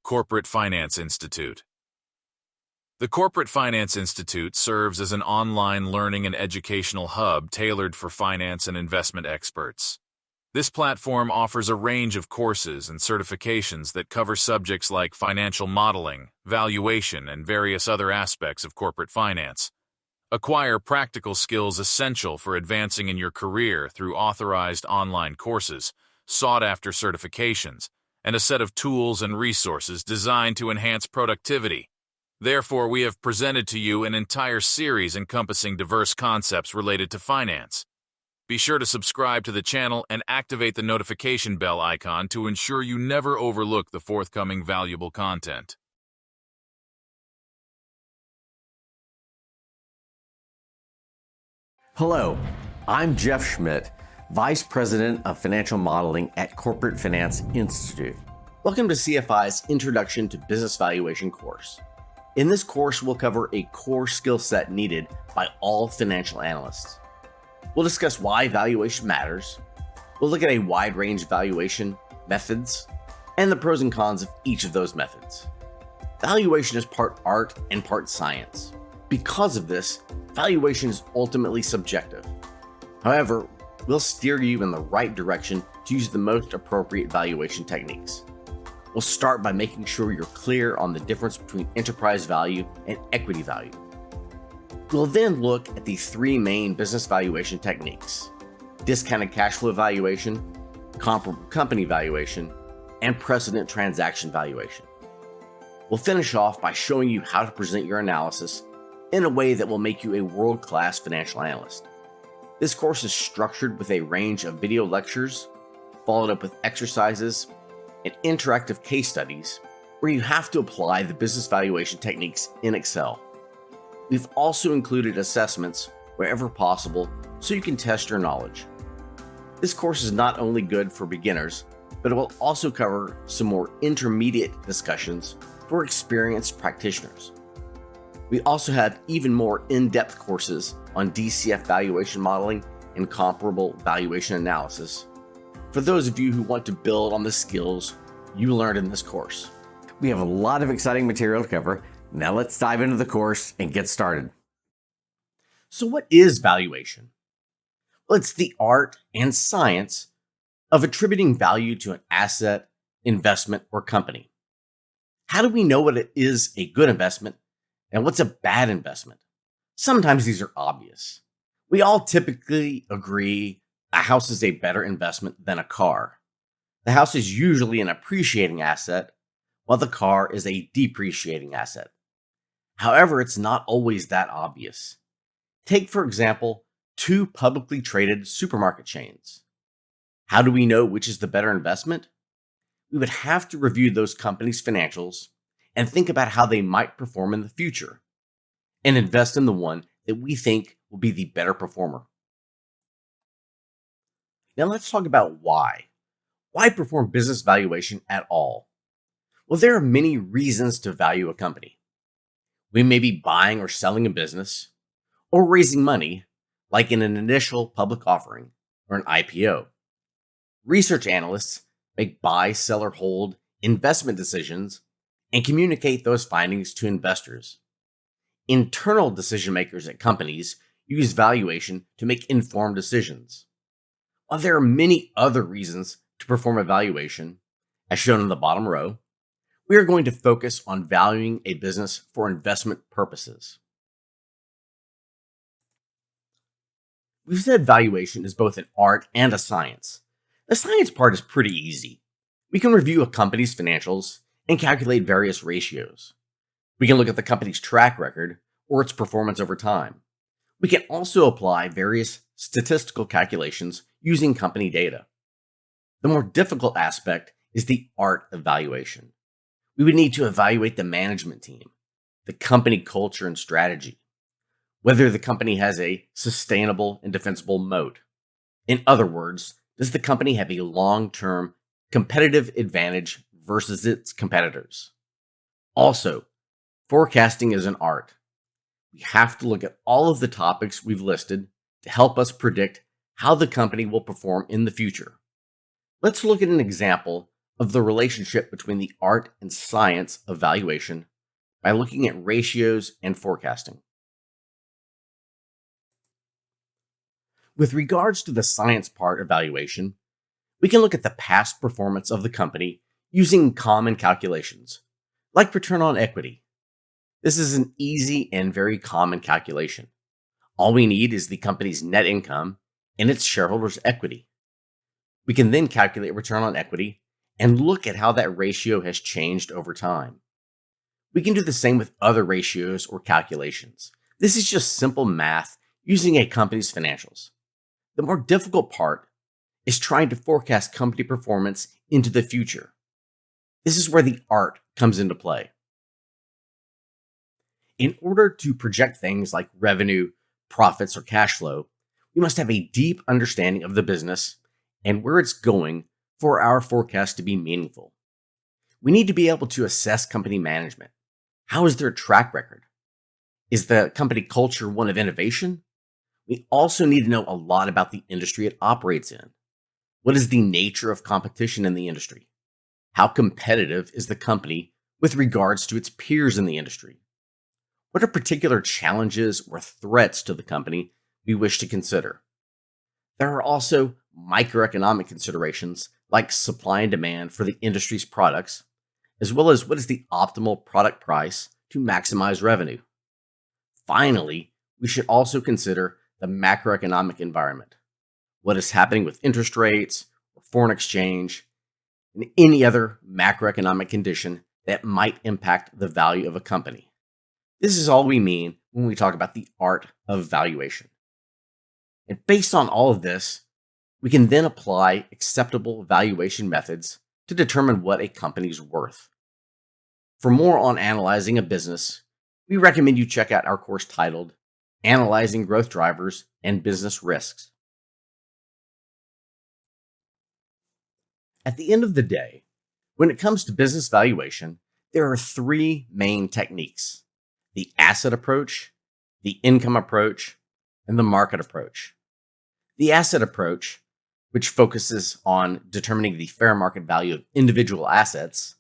Corporate Finance Institute. The Corporate Finance Institute serves as an online learning and educational hub tailored for finance and investment experts. This platform offers a range of courses and certifications that cover subjects like financial modeling, valuation, and various other aspects of corporate finance. Acquire practical skills essential for advancing in your career through authorized online courses, sought-after certifications, and a set of tools and resources designed to enhance productivity. Therefore, we have presented to you an entire series encompassing diverse concepts related to finance. Be sure to subscribe to the channel and activate the notification bell icon to ensure you never overlook the forthcoming valuable content. Hello, I'm Jeff Schmidt, Vice President of Financial Modeling at Corporate Finance Institute. Welcome to CFI's Introduction to Business Valuation course. In this course, we'll cover a core skill set needed by all financial analysts. We'll discuss why valuation matters. We'll look at a wide range of valuation methods and the pros and cons of each of those methods. Valuation is part art and part science. Because of this, valuation is ultimately subjective. However, we'll steer you in the right direction to use the most appropriate valuation techniques. We'll start by making sure you're clear on the difference between enterprise value and equity value. We'll then look at the three main business valuation techniques: discounted cash flow valuation, comparable company valuation, and precedent transaction valuation. We'll finish off by showing you how to present your analysis in a way that will make you a world-class financial analyst. This course is structured with a range of video lectures, followed up with exercises and interactive case studies where you have to apply the business valuation techniques in Excel. We've also included assessments wherever possible so you can test your knowledge. This course is not only good for beginners, but it will also cover some more intermediate discussions for experienced practitioners. We also have even more in-depth courses on DCF valuation modeling and comparable valuation analysis for those of you who want to build on the skills you learned in this course. We have a lot of exciting material to cover. Now let's dive into the course and get started. So what is valuation? Well, it's the art and science of attributing value to an asset, investment, or company. How do we know what it is a good investment and what's a bad investment? Sometimes these are obvious. We all typically agree a house is a better investment than a car. The house is usually an appreciating asset, while the car is a depreciating asset. However, it's not always that obvious. Take, for example, two publicly traded supermarket chains. How do we know which is the better investment? We would have to review those companies' financials and think about how they might perform in the future, and invest in the one that we think will be the better performer. Now let's talk about why. Why perform business valuation at all? Well, there are many reasons to value a company. We may be buying or selling a business, or raising money, like in an initial public offering or an IPO. Research analysts make buy, sell, or hold investment decisions and communicate those findings to investors. Internal decision makers at companies use valuation to make informed decisions. While there are many other reasons to perform a valuation, as shown in the bottom row, we are going to focus on valuing a business for investment purposes. We've said valuation is both an art and a science. The science part is pretty easy. We can review a company's financials and calculate various ratios. We can look at the company's track record or its performance over time. We can also apply various statistical calculations using company data. The more difficult aspect is the art of valuation. We would need to evaluate the management team, the company culture and strategy, whether the company has a sustainable and defensible moat. In other words, does the company have a long-term competitive advantage versus its competitors? Also, forecasting is an art. We have to look at all of the topics we've listed to help us predict how the company will perform in the future. Let's look at an example of the relationship between the art and science of valuation by looking at ratios and forecasting. With regards to the science part of valuation, we can look at the past performance of the company using common calculations, like return on equity. This is an easy and very common calculation. All we need is the company's net income and its shareholders' equity. We can then calculate return on equity and look at how that ratio has changed over time. We can do the same with other ratios or calculations. This is just simple math using a company's financials. The more difficult part is trying to forecast company performance into the future. This is where the art comes into play. In order to project things like revenue, profits, or cash flow, we must have a deep understanding of the business and where it's going for our forecast to be meaningful. We need to be able to assess company management. How is their track record? Is the company culture one of innovation? We also need to know a lot about the industry it operates in. What is the nature of competition in the industry? How competitive is the company with regards to its peers in the industry? What are particular challenges or threats to the company we wish to consider? There are also microeconomic considerations like supply and demand for the industry's products, as well as what is the optimal product price to maximize revenue. Finally, we should also consider the macroeconomic environment. What is happening with interest rates, or foreign exchange, and any other macroeconomic condition that might impact the value of a company. This is all we mean when we talk about the art of valuation. And based on all of this, we can then apply acceptable valuation methods to determine what a company's worth. For more on analyzing a business, we recommend you check out our course titled Analyzing Growth Drivers and Business Risks. At the end of the day, when it comes to business valuation, there are three main techniques: the asset approach, the income approach, and the market approach. The asset approach, which focuses on determining the fair market value of individual assets,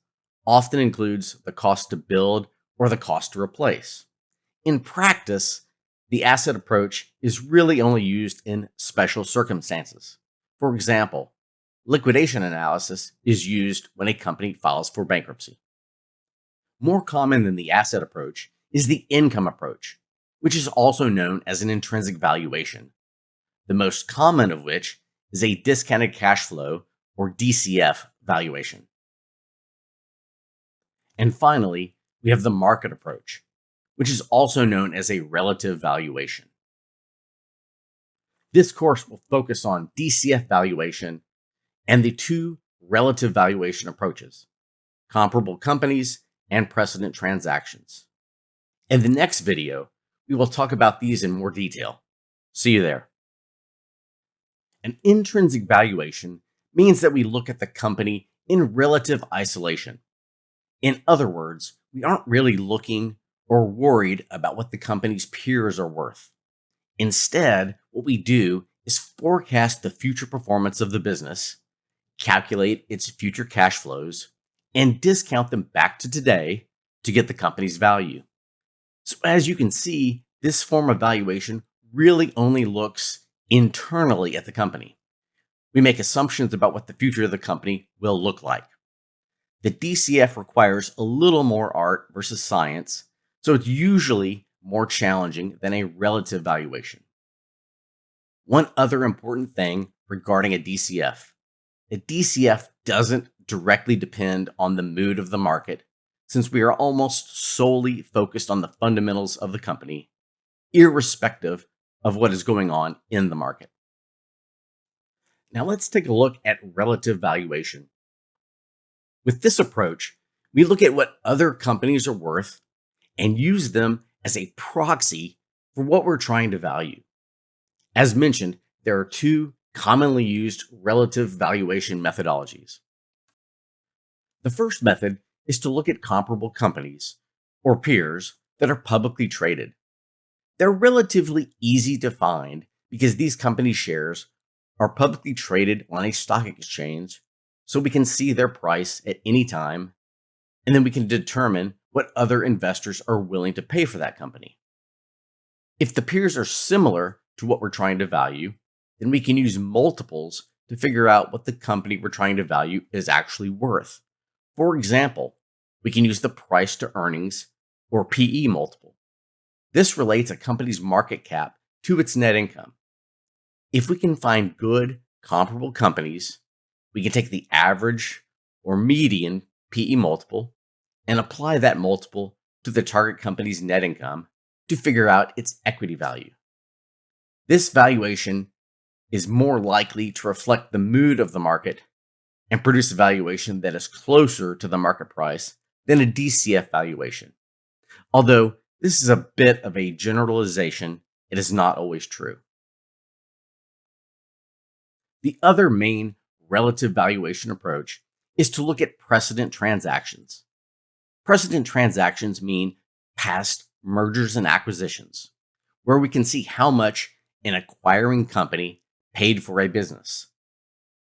often includes the cost to build or the cost to replace. In practice, the asset approach is really only used in special circumstances. For example, liquidation analysis is used when a company files for bankruptcy. More common than the asset approach is the income approach, which is also known as an intrinsic valuation, the most common of which is a discounted cash flow or DCF valuation. And finally, we have the market approach, which is also known as a relative valuation. This course will focus on DCF valuation and the two relative valuation approaches, comparable companies and precedent transactions. In the next video, we will talk about these in more detail. See you there. An intrinsic valuation means that we look at the company in relative isolation. In other words, we aren't really looking or worried about what the company's peers are worth. Instead, what we do is forecast the future performance of the business, calculate its future cash flows, and discount them back to today to get the company's value. So as you can see, this form of valuation really only looks internally at the company. We make assumptions about what the future of the company will look like. The DCF requires a little more art versus science, so it's usually more challenging than a relative valuation. One other important thing regarding a DCF doesn't directly depend on the mood of the market, since we are almost solely focused on the fundamentals of the company, irrespective of what is going on in the market. Now let's take a look at relative valuation. With this approach, we look at what other companies are worth and use them as a proxy for what we're trying to value. As mentioned, there are two commonly used relative valuation methodologies. The first method is to look at comparable companies, or peers, that are publicly traded. They're relatively easy to find because these company shares are publicly traded on a stock exchange, so we can see their price at any time, and then we can determine what other investors are willing to pay for that company. If the peers are similar to what we're trying to value, then we can use multiples to figure out what the company we're trying to value is actually worth. For example, we can use the price to earnings or PE multiple. This relates a company's market cap to its net income. If we can find good, comparable companies, we can take the average or median PE multiple and apply that multiple to the target company's net income to figure out its equity value. This valuation is more likely to reflect the mood of the market and produce a valuation that is closer to the market price than a DCF valuation. Although this is a bit of a generalization, it is not always true. The other main relative valuation approach is to look at precedent transactions. Precedent transactions mean past mergers and acquisitions, where we can see how much an acquiring company paid for a business.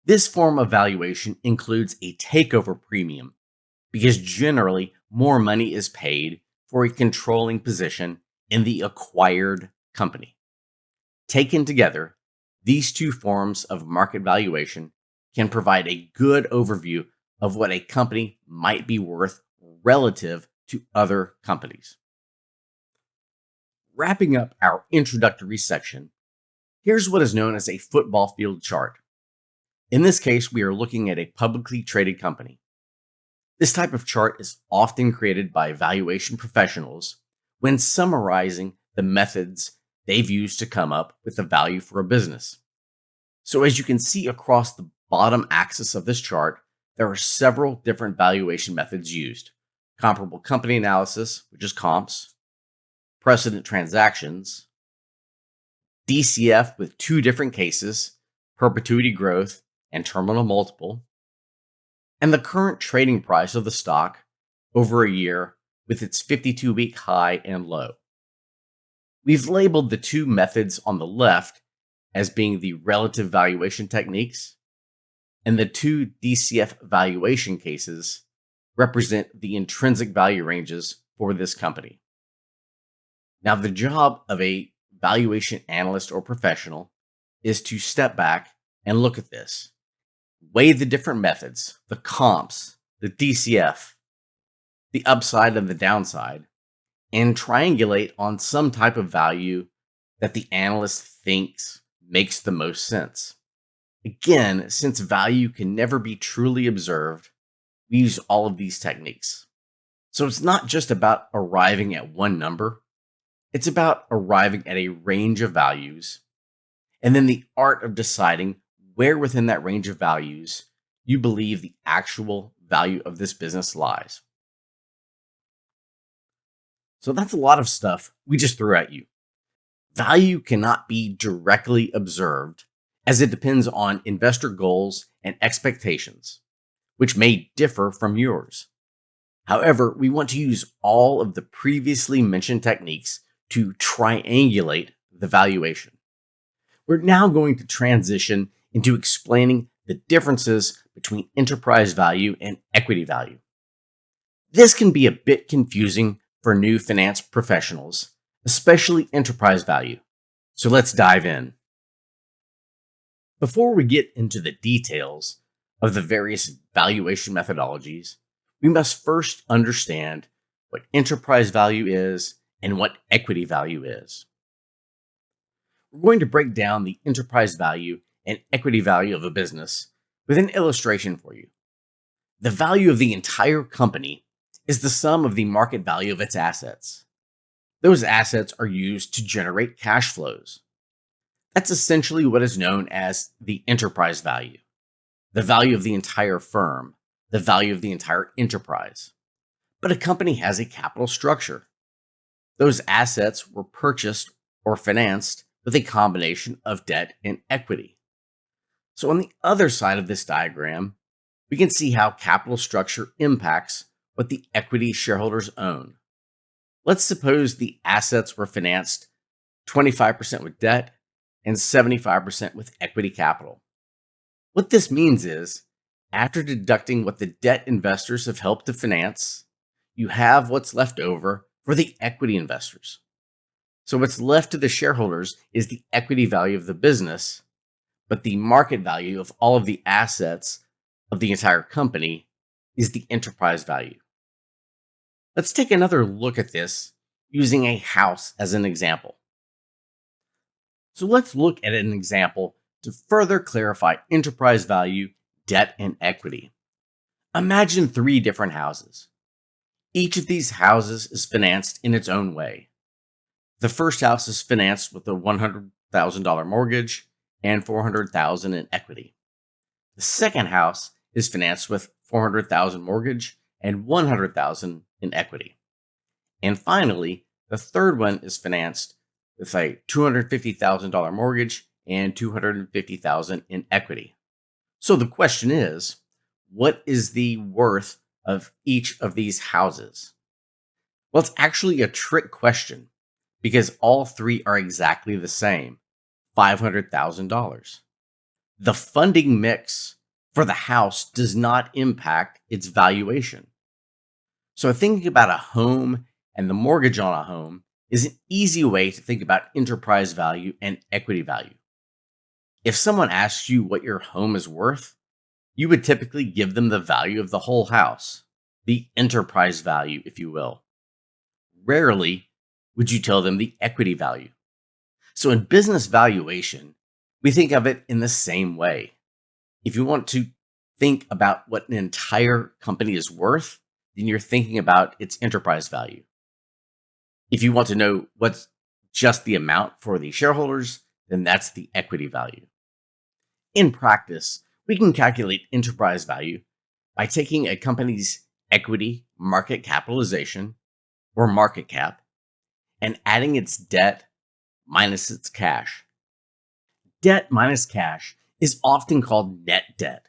This form of valuation includes a takeover premium because generally more money is paid for a controlling position in the acquired company. Taken together, these two forms of market valuation can provide a good overview of what a company might be worth relative to other companies. Wrapping up our introductory section, here's what is known as a football field chart. In this case, we are looking at a publicly traded company. This type of chart is often created by valuation professionals when summarizing the methods they've used to come up with the value for a business. So as you can see across the bottom axis of this chart, there are several different valuation methods used. Comparable company analysis, which is comps, precedent transactions, DCF with two different cases, perpetuity growth and terminal multiple, and the current trading price of the stock over a year with its 52-week high and low. We've labeled the two methods on the left as being the relative valuation techniques, and the two DCF valuation cases represent the intrinsic value ranges for this company. Now, the job of a valuation analyst or professional is to step back and look at this, weigh the different methods, the comps, the DCF, the upside and the downside, and triangulate on some type of value that the analyst thinks makes the most sense. Again, since value can never be truly observed, we use all of these techniques. So it's not just about arriving at one number, it's about arriving at a range of values, and then the art of deciding where within that range of values you believe the actual value of this business lies. So that's a lot of stuff we just threw at you. Value cannot be directly observed as it depends on investor goals and expectations, which may differ from yours. However, we want to use all of the previously mentioned techniques to triangulate the valuation. We're now going to transition into explaining the differences between enterprise value and equity value. This can be a bit confusing for new finance professionals, especially enterprise value. So let's dive in. Before we get into the details of the various valuation methodologies, we must first understand what enterprise value is and what equity value is. We're going to break down the enterprise value and equity value of a business with an illustration for you. The value of the entire company is the sum of the market value of its assets. Those assets are used to generate cash flows. That's essentially what is known as the enterprise value, the value of the entire firm, the value of the entire enterprise. But a company has a capital structure. Those assets were purchased or financed with a combination of debt and equity. So on the other side of this diagram, we can see how capital structure impacts what the equity shareholders own. Let's suppose the assets were financed 25% with debt and 75% with equity capital. What this means is After deducting what the debt investors have helped to finance, you have what's left over for the equity investors. So what's left to the shareholders is the equity value of the business, but the market value of all of the assets of the entire company is the enterprise value. Let's take another look at this using a house as an example. So let's look at an example to further clarify enterprise value, debt, and equity. Imagine 3 different houses. Each of these houses is financed in its own way. The first house is financed with a $100,000 mortgage and $400,000 in equity. The second house is financed with $400,000 mortgage and $100,000 in equity. And finally, the third one is financed with a $250,000 mortgage and $250,000 in equity. So the question is, what is the worth of each of these houses? Well, it's actually a trick question because all 3 are exactly the same, $500,000. The funding mix for the house does not impact its valuation. So thinking about a home and the mortgage on a home is an easy way to think about enterprise value and equity value. If someone asks you what your home is worth, you would typically give them the value of the whole house, the enterprise value, if you will. Rarely would you tell them the equity value. So in business valuation, we think of it in the same way. If you want to think about what an entire company is worth, then you're thinking about its enterprise value. If you want to know what's just the amount for the shareholders, then that's the equity value. In practice, we can calculate enterprise value by taking a company's equity market capitalization, or market cap, and adding its debt minus its cash. Debt minus cash is often called net debt.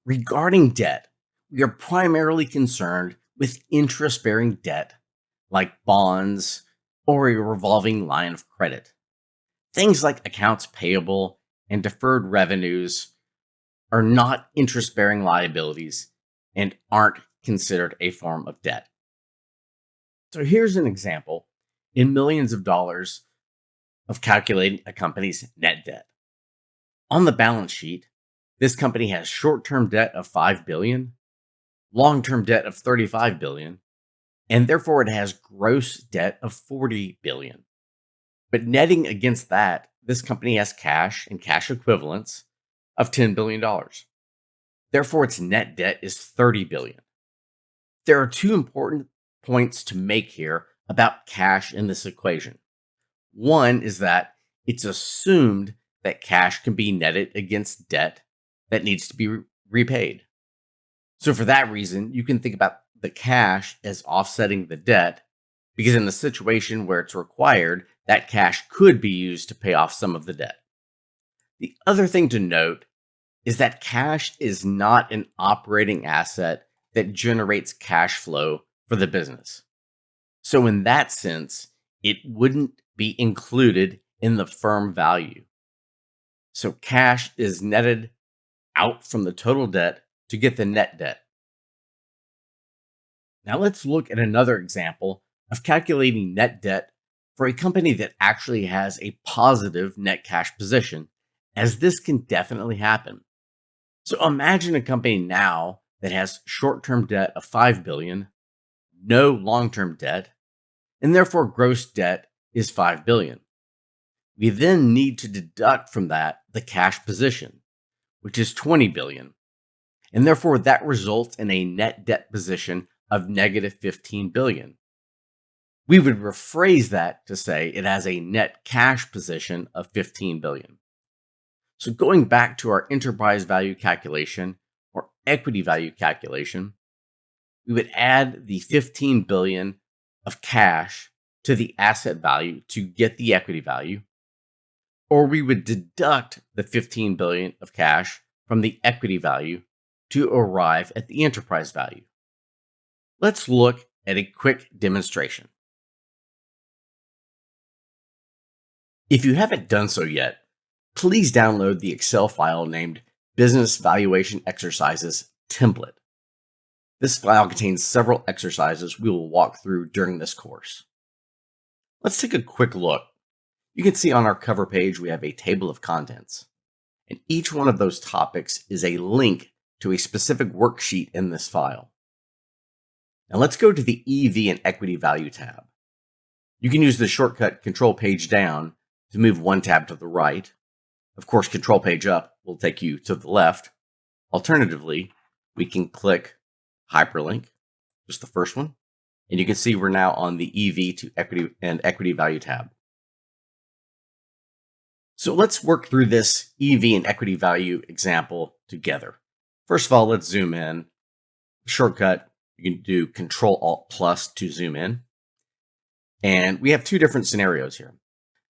Regarding debt, we are primarily concerned with interest-bearing debt like bonds or a revolving line of credit. Things like accounts payable and deferred revenues are not interest-bearing liabilities and aren't considered a form of debt. So here's an example in millions of dollars of calculating a company's net debt. On the balance sheet, this company has short-term debt of $5 billion, long-term debt of $35 billion, and therefore it has gross debt of $40 billion. But netting against that, this company has cash and cash equivalents of $10 billion. Therefore, its net debt is $30 billion. There are 2 important points to make here about cash in this equation. One is that it's assumed that cash can be netted against debt that needs to be repaid. So for that reason, you can think about the cash as offsetting the debt, because in the situation where it's required, that cash could be used to pay off some of the debt. The other thing to note is that cash is not an operating asset that generates cash flow for the business. So in that sense, it wouldn't be included in the firm value. So cash is netted out from the total debt to get the net debt. Now let's look at another example of calculating net debt for a company that actually has a positive net cash position, as this can definitely happen. So imagine a company now that has short-term debt of $5 billion, no long-term debt, and therefore gross debt is $5 billion. We then need to deduct from that the cash position, which is $20 billion, and therefore that results in a net debt position of negative $15 billion. We would rephrase that to say it has a net cash position of $15 billion. So going back to our enterprise value calculation or equity value calculation, we would add the $15 billion of cash to the asset value to get the equity value, or we would deduct the $15 billion of cash from the equity value to arrive at the enterprise value. Let's look at a quick demonstration. If you haven't done so yet, please download the Excel file named Business Valuation Exercises template. This file contains several exercises we will walk through during this course. Let's take a quick look. You can see on our cover page we have a table of contents, and each one of those topics is a link to a specific worksheet in this file. Now let's go to the EV and Equity Value tab. You can use the shortcut Control Page Down to move one tab to the right. Of course, Control Page Up will take you to the left. Alternatively, we can click Hyperlink, just the first one, and you can see we're now on the EV to Equity and Equity Value tab. So let's work through this EV and Equity Value example together. First of all, let's zoom in. Shortcut, you can do Control-Alt+ to zoom in. And we have two different scenarios here.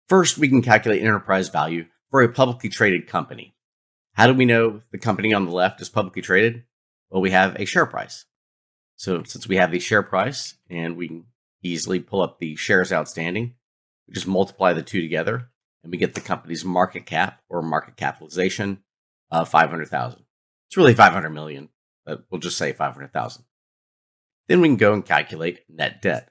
First, we can calculate enterprise value for a publicly traded company. How do we know the company on the left is publicly traded? Well, we have a share price. So since we have the share price and we can easily pull up the shares outstanding, we just multiply the two together and we get the company's market cap or market capitalization of 500,000. It's really 500 million, but we'll just say 500,000. Then we can go and calculate net debt.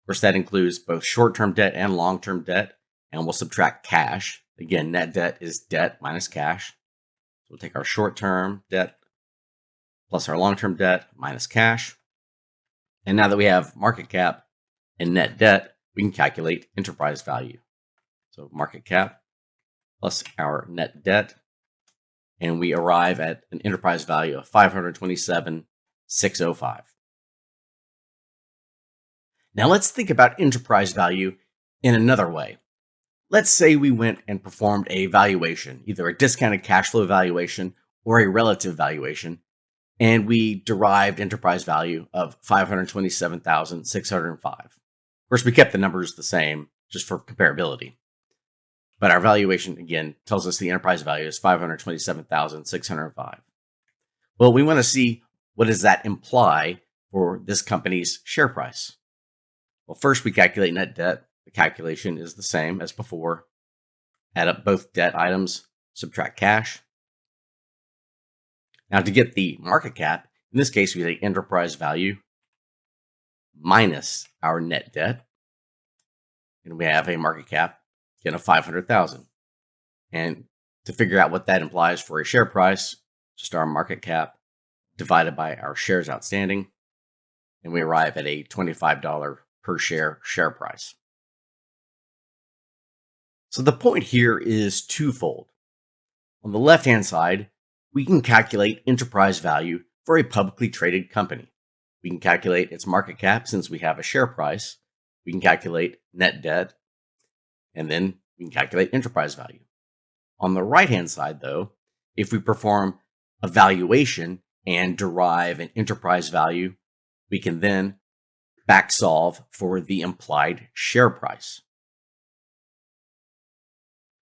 Of course, that includes both short-term debt and long-term debt, and we'll subtract cash. Again, net debt is debt minus cash. So we'll take our short-term debt plus our long-term debt minus cash. And now that we have market cap and net debt, we can calculate enterprise value. So market cap plus our net debt, and we arrive at an enterprise value of 527,605. Now let's think about enterprise value in another way. Let's say we went and performed a valuation, either a discounted cash flow valuation or a relative valuation, and we derived enterprise value of 527,605. Of course, we kept the numbers the same just for comparability. But our valuation, again, tells us the enterprise value is 527,605. Well, we want to see what does that imply for this company's share price. Well, first we calculate net debt. The calculation is the same as before. Add up both debt items, subtract cash. Now to get the market cap, in this case we take enterprise value minus our net debt. And we have a market cap again of 500,000. And to figure out what that implies for a share price, just our market cap divided by our shares outstanding. And we arrive at a $25 per share price. So the point here is twofold. On the left-hand side, we can calculate enterprise value for a publicly traded company. We can calculate its market cap since we have a share price. We can calculate net debt, and then we can calculate enterprise value. On the right-hand side, though, if we perform a valuation and derive an enterprise value, we can then back solve for the implied share price.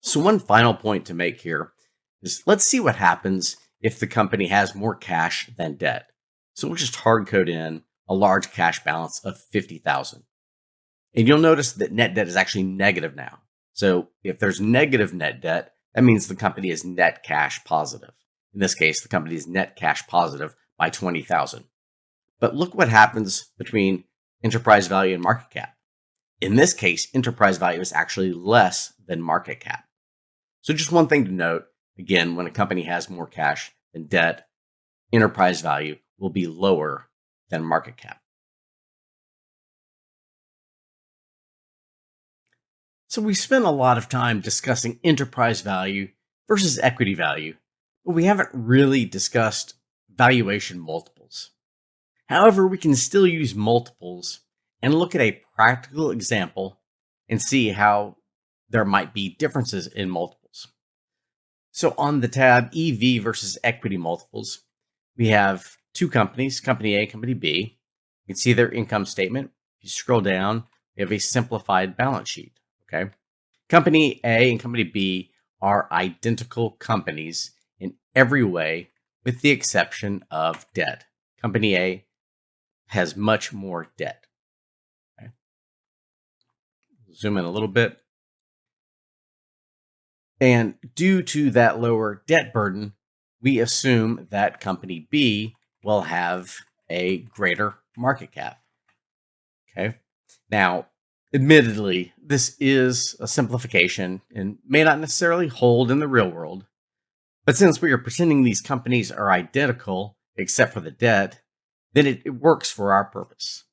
So one final point to make here is let's see what happens if the company has more cash than debt. So we'll just hard code in a large cash balance of 50,000. And you'll notice that net debt is actually negative now. So if there's negative net debt, that means the company is net cash positive. In this case, the company is net cash positive by 20,000. But look what happens between enterprise value and market cap. In this case, enterprise value is actually less than market cap. So just one thing to note, again, when a company has more cash than debt, enterprise value will be lower than market cap. So we spent a lot of time discussing enterprise value versus equity value, but we haven't really discussed valuation multiples. However, we can still use multiples and look at a practical example and see how there might be differences in multiples. So on the tab EV versus equity multiples, we have two companies, company A, company B. You can see their income statement. If you scroll down, we have a simplified balance sheet. Okay. Company A and company B are identical companies in every way, with the exception of debt. Company A has much more debt. Okay. Zoom in a little bit. And due to that lower debt burden, we assume that company B will have a greater market cap. Okay. Now, admittedly, this is a simplification and may not necessarily hold in the real world. But since we are pretending these companies are identical except for the debt, then it works for our purpose.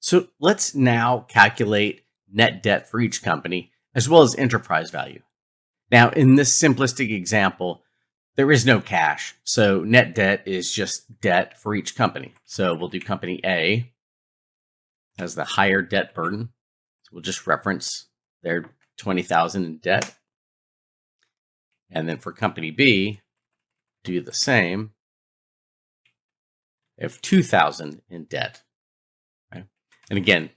So let's now calculate net debt for each company as well as enterprise value. Now, in this simplistic example, there is no cash, so net debt is just debt for each company. So we'll do company A as the higher debt burden. So we'll just reference their $20,000 in debt. And then for company B, do the same. They have $2,000 in debt. Right? And again,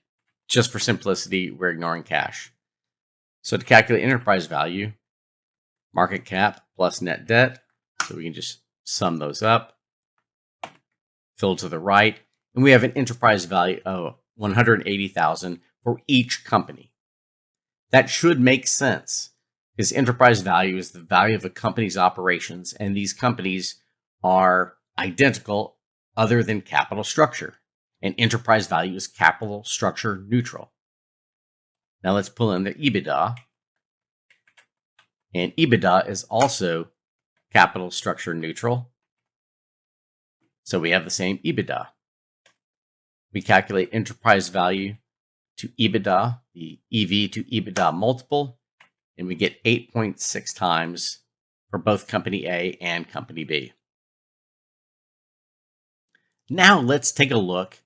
just for simplicity, we're ignoring cash. So to calculate enterprise value, market cap plus net debt. So we can just sum those up, fill to the right, and we have an enterprise value of $180,000 for each company. That should make sense because enterprise value is the value of a company's operations, and these companies are identical other than capital structure. And enterprise value is capital structure neutral. Now let's pull in the EBITDA. And EBITDA is also capital structure neutral. So we have the same EBITDA. We calculate enterprise value to EBITDA, the EV to EBITDA multiple, and we get 8.6 times for both company A and company B. Now let's take a look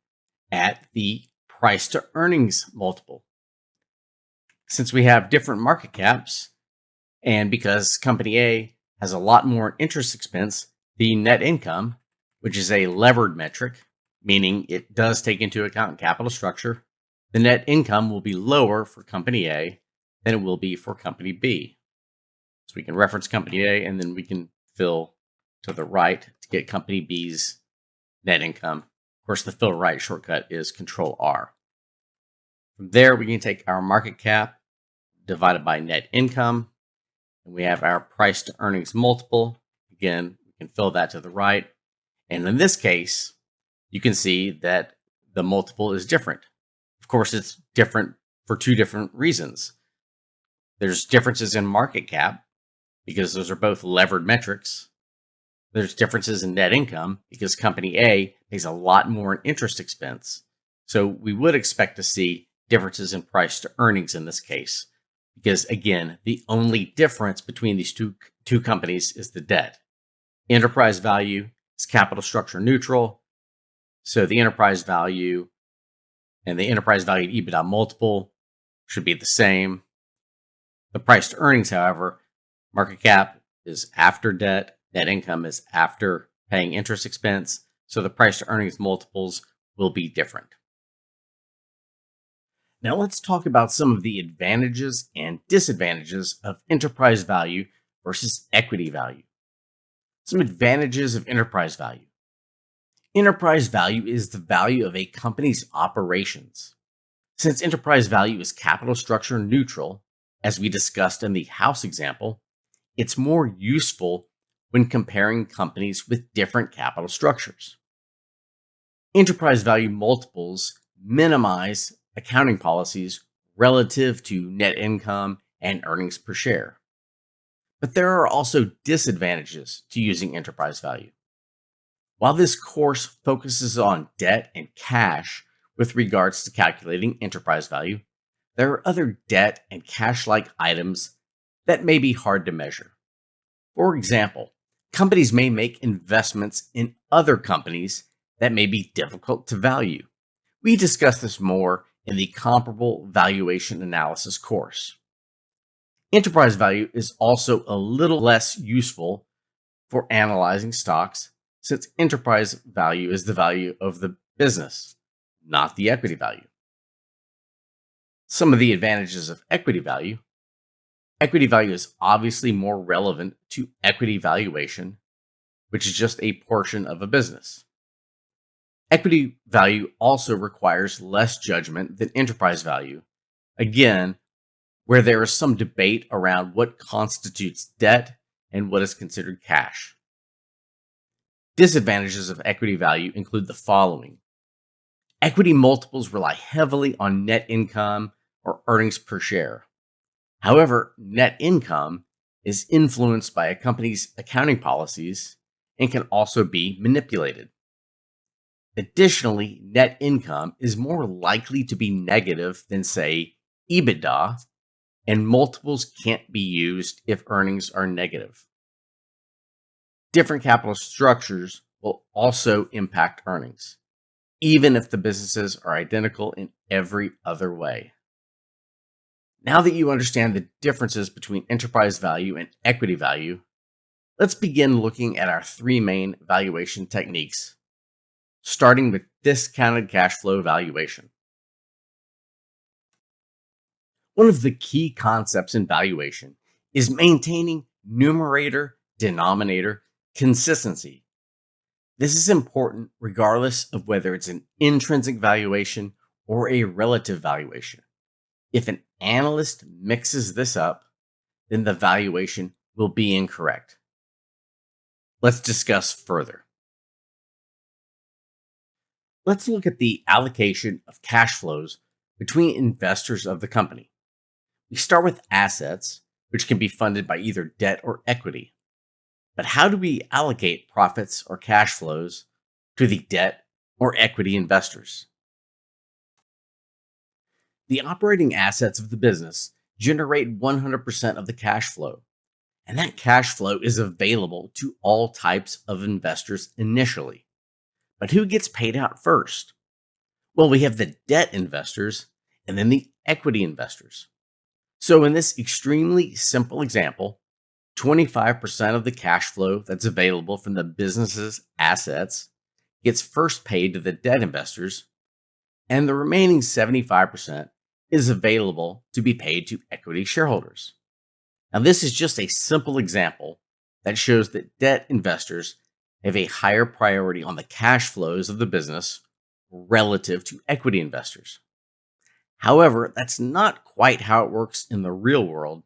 at the price to earnings multiple. Since we have different market caps, and because company A has a lot more interest expense, the net income, which is a levered metric, meaning it does take into account capital structure, the net income will be lower for company A than it will be for company B. So we can reference company A and then we can fill to the right to get company B's net income. Of course, the fill right shortcut is Control R. From there, we can take our market cap divided by net income, and we have our price to earnings multiple. Again, we can fill that to the right. And in this case, you can see that the multiple is different. Of course, it's different for two different reasons. There's differences in market cap because those are both levered metrics. There's differences in net income because company A pays a lot more in interest expense. So we would expect to see differences in price to earnings in this case. Because again, the only difference between these two companies is the debt. Enterprise value is capital structure neutral. So the enterprise value and the enterprise value to EBITDA multiple should be the same. The price to earnings, however, market cap is after debt. Net income is after paying interest expense. So the price to earnings multiples will be different. Now let's talk about some of the advantages and disadvantages of enterprise value versus equity value. Some advantages of enterprise value. Enterprise value is the value of a company's operations. Since enterprise value is capital structure neutral, as we discussed in the house example, it's more useful when comparing companies with different capital structures. Enterprise value multiples minimize accounting policies relative to net income and earnings per share. But there are also disadvantages to using enterprise value. While this course focuses on debt and cash with regards to calculating enterprise value, there are other debt and cash-like items that may be hard to measure. For example, companies may make investments in other companies that may be difficult to value. We discuss this more in the comparable valuation analysis course. Enterprise value is also a little less useful for analyzing stocks since enterprise value is the value of the business, not the equity value. Some of the advantages of equity value. Equity value is obviously more relevant to equity valuation, which is just a portion of a business. Equity value also requires less judgment than enterprise value, again, where there is some debate around what constitutes debt and what is considered cash. Disadvantages of equity value include the following. Equity multiples rely heavily on net income or earnings per share. However, net income is influenced by a company's accounting policies and can also be manipulated. Additionally, net income is more likely to be negative than, say, EBITDA, and multiples can't be used if earnings are negative. Different capital structures will also impact earnings, even if the businesses are identical in every other way. Now that you understand the differences between enterprise value and equity value, let's begin looking at our three main valuation techniques, starting with discounted cash flow valuation. One of the key concepts in valuation is maintaining numerator-denominator consistency. This is important regardless of whether it's an intrinsic valuation or a relative valuation. If an analyst mixes this up, then the valuation will be incorrect. Let's discuss further. Let's look at the allocation of cash flows between investors of the company. We start with assets, which can be funded by either debt or equity. But how do we allocate profits or cash flows to the debt or equity investors? The operating assets of the business generate 100% of the cash flow, and that cash flow is available to all types of investors initially. But who gets paid out first? Well, we have the debt investors and then the equity investors. So in this extremely simple example, 25% of the cash flow that's available from the business's assets gets first paid to the debt investors, and the remaining 75% is available to be paid to equity shareholders. Now, this is just a simple example that shows that debt investors have a higher priority on the cash flows of the business relative to equity investors. However, that's not quite how it works in the real world,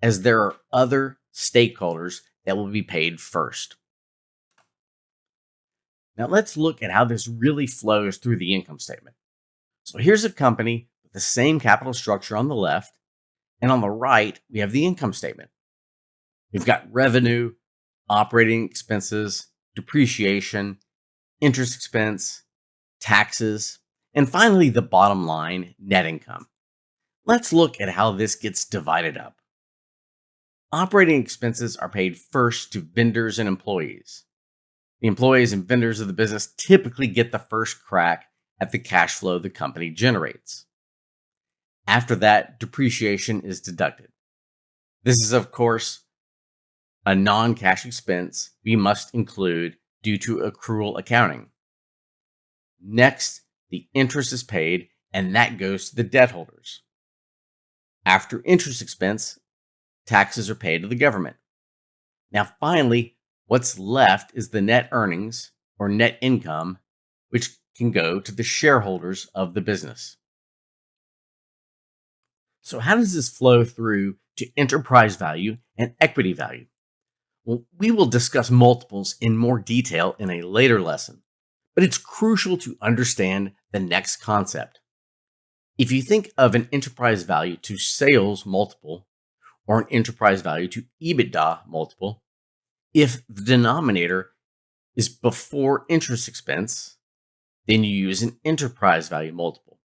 as there are other stakeholders that will be paid first. Now let's look at how this really flows through the income statement. So here's a company with the same capital structure on the left, and on the right, we have the income statement. We've got revenue, operating expenses, depreciation, interest expense, taxes, and finally the bottom line, net income. Let's look at how this gets divided up. Operating expenses are paid first to vendors and employees. The employees and vendors of the business typically get the first crack at the cash flow the company generates. After that, depreciation is deducted. This is, of course, a non-cash expense we must include due to accrual accounting. Next, the interest is paid, and that goes to the debt holders. After interest expense, taxes are paid to the government. Now, finally, what's left is the net earnings or net income, which can go to the shareholders of the business. So how does this flow through to enterprise value and equity value? Well, we will discuss multiples in more detail in a later lesson, but it's crucial to understand the next concept. If you think of an enterprise value to sales multiple or an enterprise value to EBITDA multiple, if the denominator is before interest expense, then you use an enterprise value multiple.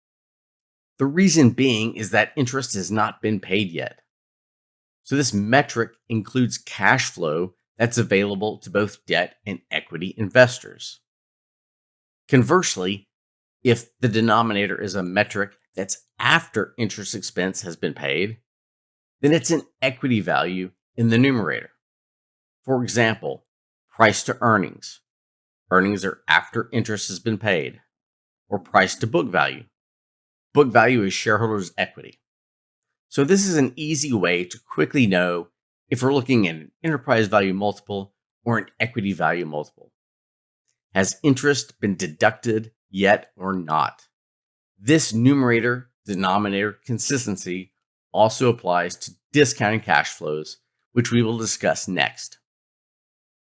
The reason being is that interest has not been paid yet. So this metric includes cash flow that's available to both debt and equity investors. Conversely, if the denominator is a metric that's after interest expense has been paid, then it's an equity value in the numerator. For example, price to earnings. Earnings are after interest has been paid. Or price to book value. Book value is shareholders' equity. So this is an easy way to quickly know if we're looking at an enterprise value multiple or an equity value multiple. Has interest been deducted yet or not? This numerator-denominator consistency also applies to discounting cash flows, which we will discuss next.